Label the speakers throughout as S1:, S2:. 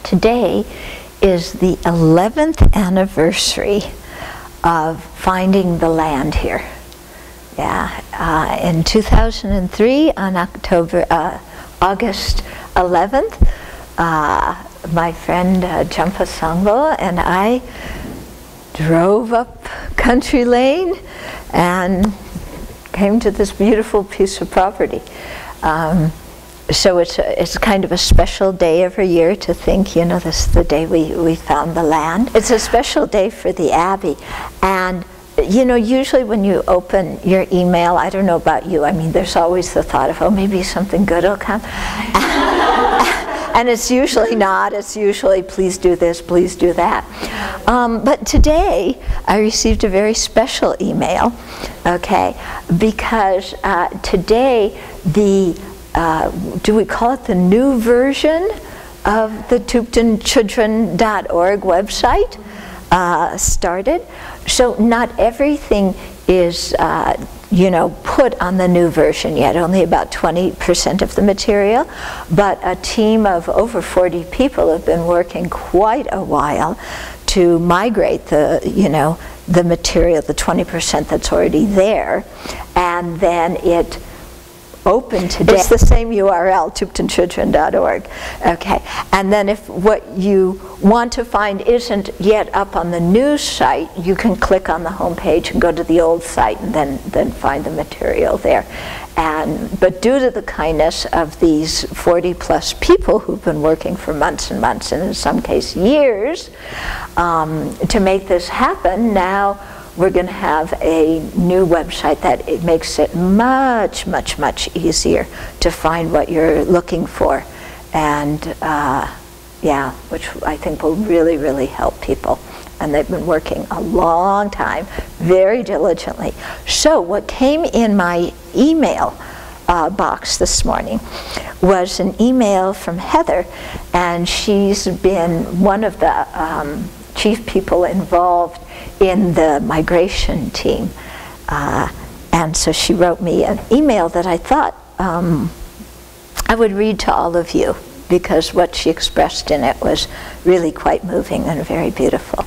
S1: Today is the 11th anniversary of finding the land here. In 2003, on August 11th, my friend Champa Sangbo and I drove up country lane and came to this beautiful piece of property. So it's kind of a special day every year to think, you know, this is the day we found the land. It's a special day for the Abbey. And, you know, usually when you open your email, I don't know about you, I mean, there's always the thought of, oh, maybe something good will come. And it's usually not. It's usually, please do this, please do that. But today, I received a very special email, okay, because today the do we call it the new version of the TuptenChildren.org website started? So not everything is, you know, put on the new version yet, only about 20% of the material, but a team of over 40 people have been working quite a while to migrate the, you know, the material, the 20% that's already there, and then it open today. It's the same URL, TuptenChildren.org. Okay, and then if what you want to find isn't yet up on the new site, you can click on the home page and go to the old site and then find the material there. But due to the kindness of these 40 plus people who've been working for months and months, and in some case years, to make this happen, now we're going to have a new website that it makes it much, much, much easier to find what you're looking for. And yeah, which I think will really, really help people. And they've been working a long time, very diligently. So what came in my email box this morning was an email from Heather, and she's been one of the chief people involved in the migration team. And so she wrote me an email that I thought I would read to all of you, because what she expressed in it was really quite moving and very beautiful.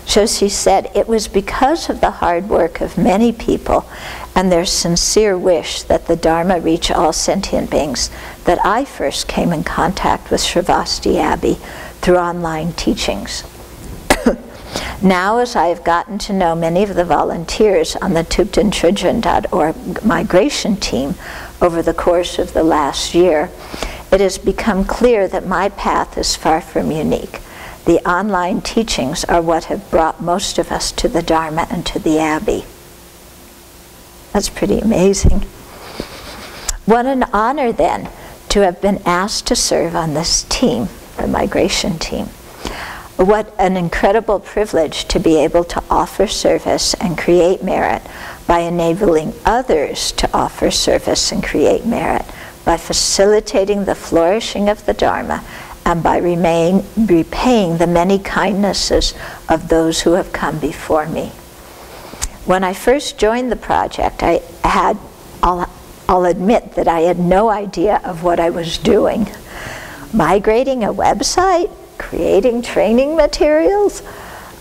S1: So she said, "It was because of the hard work of many people and their sincere wish that the Dharma reach all sentient beings that I first came in contact with Sravasti Abbey through online teachings. Now, as I have gotten to know many of the volunteers on the TuptenChildren.org migration team over the course of the last year, it has become clear that my path is far from unique. The online teachings are what have brought most of us to the Dharma and to the Abbey." That's pretty amazing. What an honor, then, to have been asked to serve on this team, the migration team. What an incredible privilege to be able to offer service and create merit by enabling others to offer service and create merit, by facilitating the flourishing of the Dharma, and by repaying the many kindnesses of those who have come before me. When I first joined the project, I'll admit that I had no idea of what I was doing. Migrating a website? Creating training materials?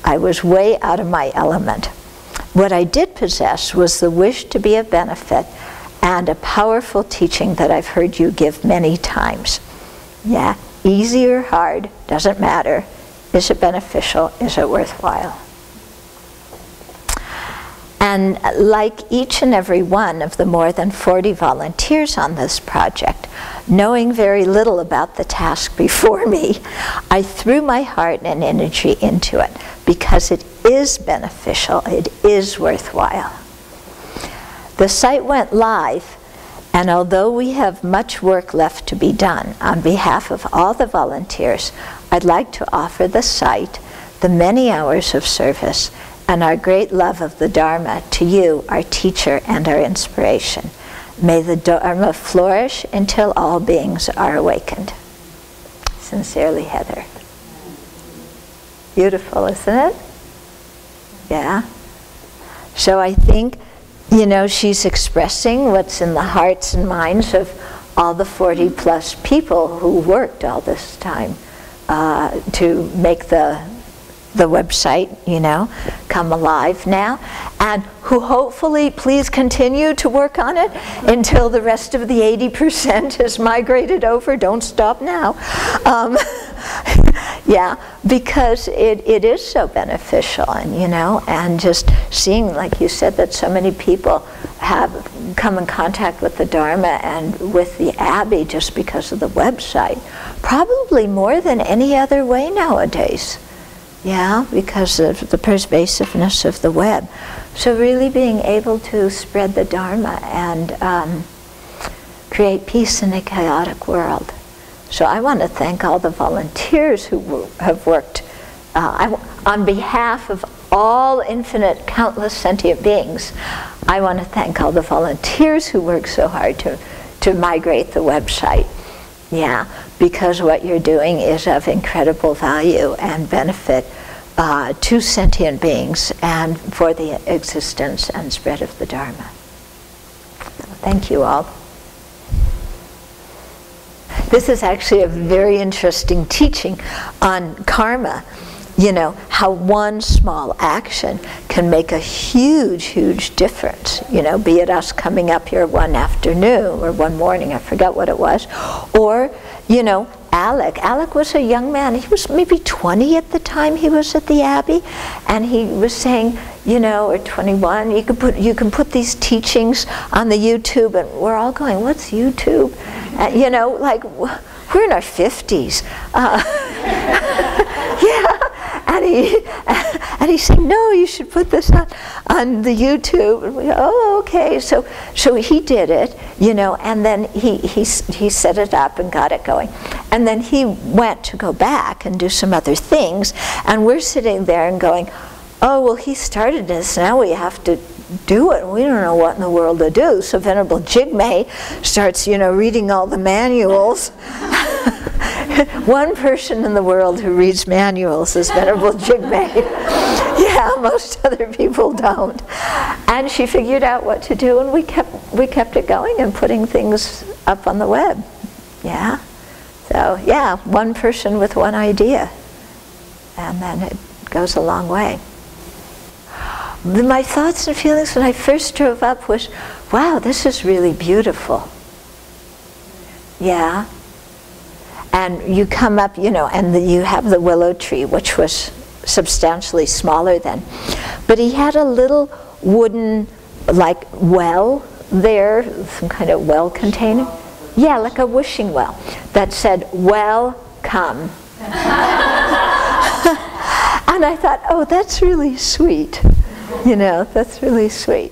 S1: I was way out of my element. What I did possess was the wish to be of benefit and a powerful teaching that I've heard you give many times. Yeah, easy or hard, doesn't matter. Is it beneficial? Is it worthwhile? And like each and every one of the more than 40 volunteers on this project, knowing very little about the task before me, I threw my heart and energy into it because it is beneficial, it is worthwhile. The site went live, and although we have much work left to be done, on behalf of all the volunteers, I'd like to offer the site, the many hours of service, and our great love of the Dharma to you, our teacher and our inspiration. May the Dharma flourish until all beings are awakened. Sincerely, Heather. Beautiful, isn't it? Yeah. So I think, you know, she's expressing what's in the hearts and minds of all the 40 plus people who worked all this time to make the website, you know, come alive now, and who hopefully please continue to work on it until the rest of the 80% has migrated over. Don't stop now. Yeah, because it is so beneficial, and you know, and just seeing, like you said, that so many people have come in contact with the Dharma and with the Abbey just because of the website, probably more than any other way nowadays. Yeah, because of the pervasiveness of the web. So really being able to spread the Dharma and create peace in a chaotic world. So I want to thank all the volunteers who have worked on behalf of all infinite, countless sentient beings. I want to thank all the volunteers who work so hard to migrate the website. Yeah, because what you're doing is of incredible value and benefit to sentient beings and for the existence and spread of the Dharma. Thank you all. This is actually a very interesting teaching on karma. You know, how one small action can make a huge, huge difference. You know, be it us coming up here one afternoon or one morning, I forgot what it was. Or, you know, Alec was a young man. He was maybe 20 at the time he was at the Abbey. And he was saying, you know, or 21, you can put these teachings on the YouTube. And we're all going, what's YouTube? You know, like, we're in our 50s. Yeah. And he's saying, no, you should put this on the YouTube. And we go, oh, okay. So he did it, you know, and then he set it up and got it going. And then he went to go back and do some other things. And we're sitting there and going, oh, well, he started this. Now we have to do it. We don't know what in the world to do. So Venerable Jigme starts, you know, reading all the manuals. One person in the world who reads manuals is Venerable Jigme. Yeah, most other people don't. And she figured out what to do, and we kept it going and putting things up on the web. Yeah. So yeah, one person with one idea, and then it goes a long way. My thoughts and feelings when I first drove up was, wow, this is really beautiful. Yeah. And you come up, you know, and you have the willow tree, which was substantially smaller then. But he had a little wooden, like, well there, some kind of well container. Yeah, like a wishing well that said, "Welcome." And I thought, oh, that's really sweet. You know, that's really sweet.